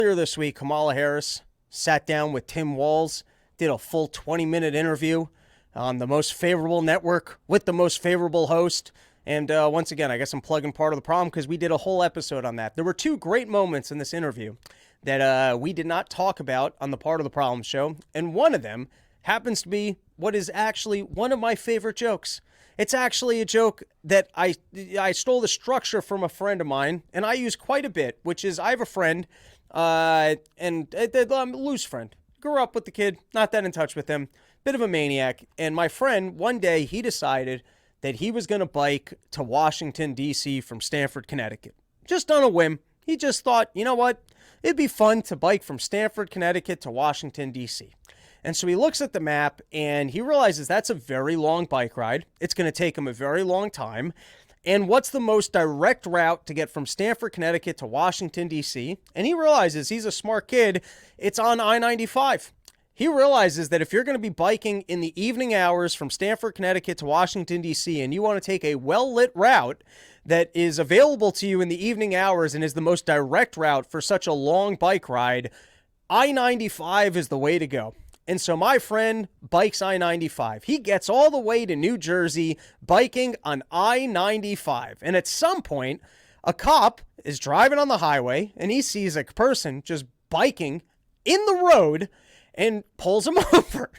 Earlier this week, Kamala Harris sat down with Tim Walz, did a full 20-minute interview on the most favorable network with the most favorable host. And once again, I guess I'm plugging part of the problem because we did a whole episode on that. There were two great moments in this interview that we did not talk about on the Part of the Problem show. And one of them happens to be what is actually one of my favorite jokes. It's actually a joke that I stole the structure from a friend of mine, and I use quite a bit, which is I have a friend, and a loose friend. Grew up with the kid, not that in touch with him, bit of a maniac. And my friend, one day, he decided that he was going to bike to Washington, D.C. from Stamford, Connecticut. Just on a whim. He just thought, you know what? It'd be fun to bike from Stamford, Connecticut to Washington, D.C. And so he looks at the map and he realizes that's a very long bike ride. It's going to take him a very long time. And what's the most direct route to get from Stamford, Connecticut to Washington, D.C.? And he realizes, he's a smart kid, it's on I-95. He realizes that if you're going to be biking in the evening hours from Stamford, Connecticut to Washington, D.C., and you want to take a well-lit route that is available to you in the evening hours and is the most direct route for such a long bike ride, I-95 is the way to go. And so my friend bikes I-95. He gets all the way to New Jersey biking on I-95. And at some point, a cop is driving on the highway and he sees a person just biking in the road and pulls him over.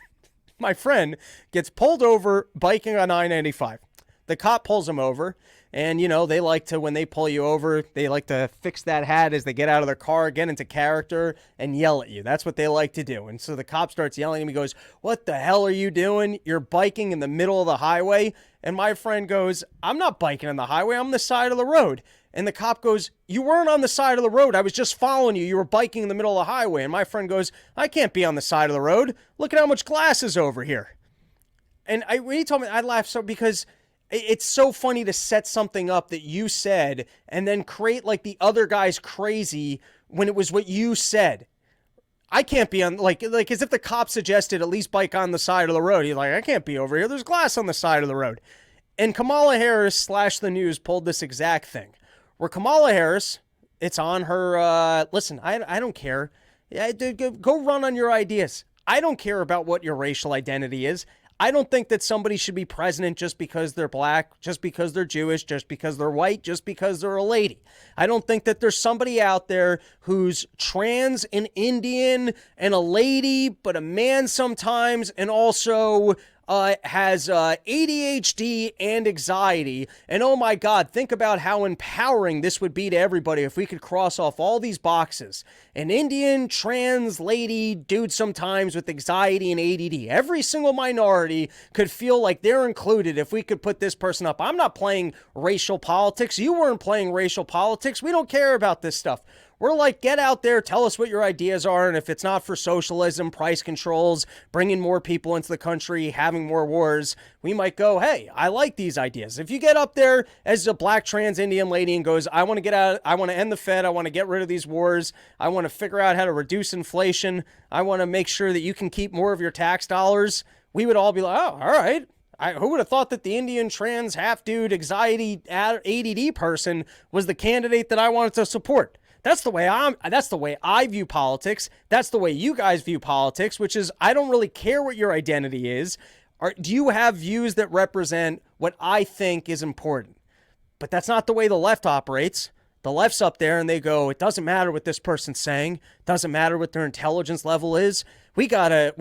My friend gets pulled over biking on I-95. The cop pulls him over. And, you know, they like to, when they pull you over, they like to fix that hat as they get out of their car, get into character, and yell at you. That's what they like to do. And so the cop starts yelling at him. He goes, "What the hell are you doing? You're biking in the middle of the highway." And my friend goes, "I'm not biking on the highway. I'm on the side of the road." And the cop goes, "You weren't on the side of the road. I was just following you. You were biking in the middle of the highway." And my friend goes, "I can't be on the side of the road. Look at how much glass is over here." And when he told me, I laughed so because it's so funny to set something up that you said and then create like the other guy's crazy when it was what you said. I can't be on, like as if the cop suggested at least bike on the side of the road. He's like, "I can't be over here. There's glass on the side of the road." And Kamala Harris / the news pulled this exact thing. Where Kamala Harris, it's on her, listen, I don't care. Go run on your ideas. I don't care about what your racial identity is. I don't think that somebody should be president just because they're black, just because they're Jewish, just because they're white, just because they're a lady. I don't think that there's somebody out there who's trans and Indian and a lady, but a man sometimes, and also has ADHD and anxiety. And oh my God, think about how empowering this would be to everybody if we could cross off all these boxes. An Indian, trans, lady, dude sometimes with anxiety and ADD. Every single minority could feel like they're included if we could put this person up. I'm not playing racial politics. You weren't playing racial politics. We don't care about this stuff. We're like, get out there, tell us what your ideas are, and if it's not for socialism, price controls, bringing more people into the country, having more wars, we might go, hey, I like these ideas. If you get up there as a black trans Indian lady and goes, I want to get out, I want to end the Fed, I want to get rid of these wars, I want to figure out how to reduce inflation, I want to make sure that you can keep more of your tax dollars, we would all be like, oh, all right. Who would have thought that the Indian, trans, half-dude, anxiety, ADD person was the candidate that I wanted to support? That's the way I view politics. That's the way you guys view politics, which is I don't really care what your identity is. Do you have views that represent what I think is important? But that's not the way the left operates. The left's up there and they go, it doesn't matter what this person's saying. It doesn't matter what their intelligence level is. We gotta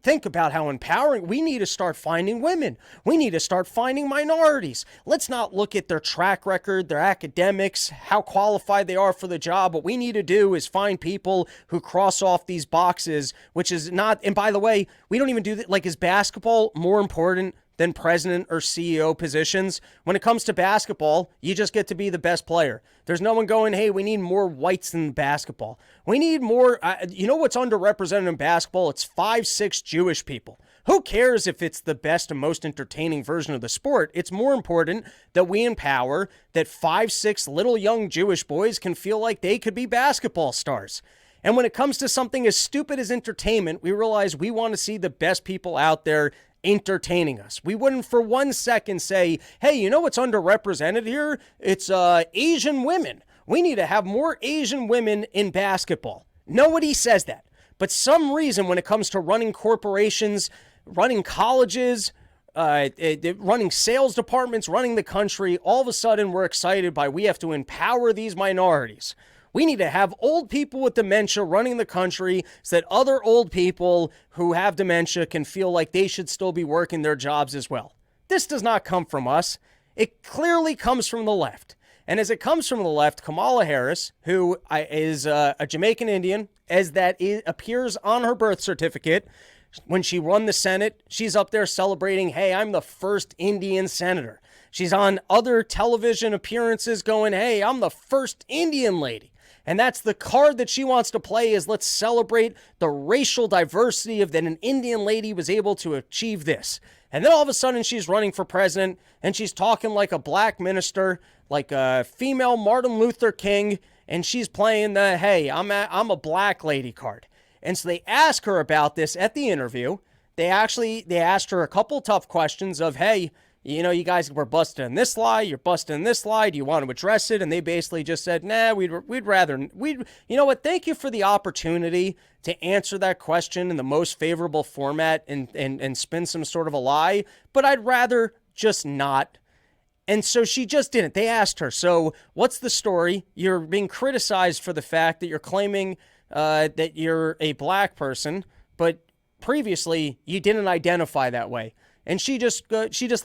think about how empowering. We need to start finding women. We need to start finding minorities. Let's not look at their track record, their academics, how qualified they are for the job. What we need to do is find people who cross off these boxes, which is not, and by the way, we don't even do that. Like, is basketball more important than president or CEO positions? When it comes to basketball, you just get to be the best player. There's no one going, hey, we need more whites in basketball. We need more, you know what's underrepresented in basketball? It's 5'6" Jewish people. Who cares if it's the best and most entertaining version of the sport? It's more important that we empower that 5'6" little young Jewish boys can feel like they could be basketball stars. And when it comes to something as stupid as entertainment, we realize we want to see the best people out there entertaining us. We wouldn't for 1 second say, hey, you know what's underrepresented here? It's Asian women. we need to have more Asian women in basketball. Nobody says that. But some reason when it comes to running corporations, running colleges, running sales departments, running the country, all of a sudden we're excited by we have to empower these minorities. We need to have old people with dementia running the country so that other old people who have dementia can feel like they should still be working their jobs as well. This does not come from us. It clearly comes from the left. And as it comes from the left, Kamala Harris, who is a Jamaican Indian, as that appears on her birth certificate, when she won the Senate, she's up there celebrating, hey, I'm the first Indian senator. She's on other television appearances going, hey, I'm the first Indian lady. And that's the card that she wants to play is let's celebrate the racial diversity of that an Indian lady was able to achieve this. And then all of a sudden she's running for president and she's talking like a black minister, like a female Martin Luther King, and she's playing the, hey, I'm a black lady card. And so they ask her about this at the interview. They asked her a couple tough questions of, hey, you know, you guys were busted in this lie, you're busted in this lie, do you want to address it? And they basically just said, nah, we'd you know what, thank you for the opportunity to answer that question in the most favorable format and spin some sort of a lie, but I'd rather just not. And so she just didn't. They asked her, so what's the story? You're being criticized for the fact that you're claiming that you're a black person, but previously you didn't identify that way. And she just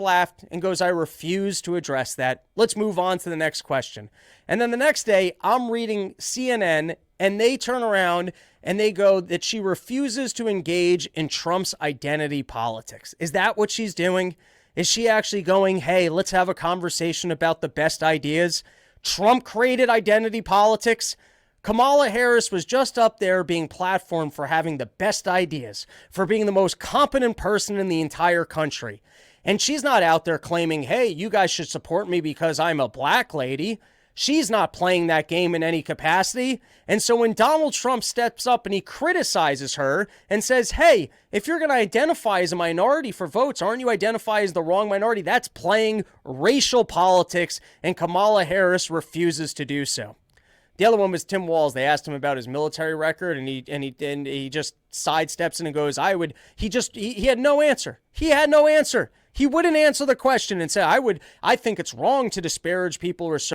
laughed and goes, I refuse to address that. Let's move on to the next question. And then the next day, I'm reading CNN, and they turn around and they go that she refuses to engage in Trump's identity politics. Is that what she's doing? Is she actually going, hey, let's have a conversation about the best ideas? Trump created identity politics. Kamala Harris was just up there being platformed for having the best ideas, for being the most competent person in the entire country. And she's not out there claiming, hey, you guys should support me because I'm a black lady. She's not playing that game in any capacity. And so when Donald Trump steps up and he criticizes her and says, hey, if you're going to identify as a minority for votes, aren't you identify as the wrong minority? That's playing racial politics, and Kamala Harris refuses to do so. The other one was Tim Walz. They asked him about his military record, and he just sidesteps in and goes, he had no answer. He had no answer. He wouldn't answer the question and say, I think it's wrong to disparage people who are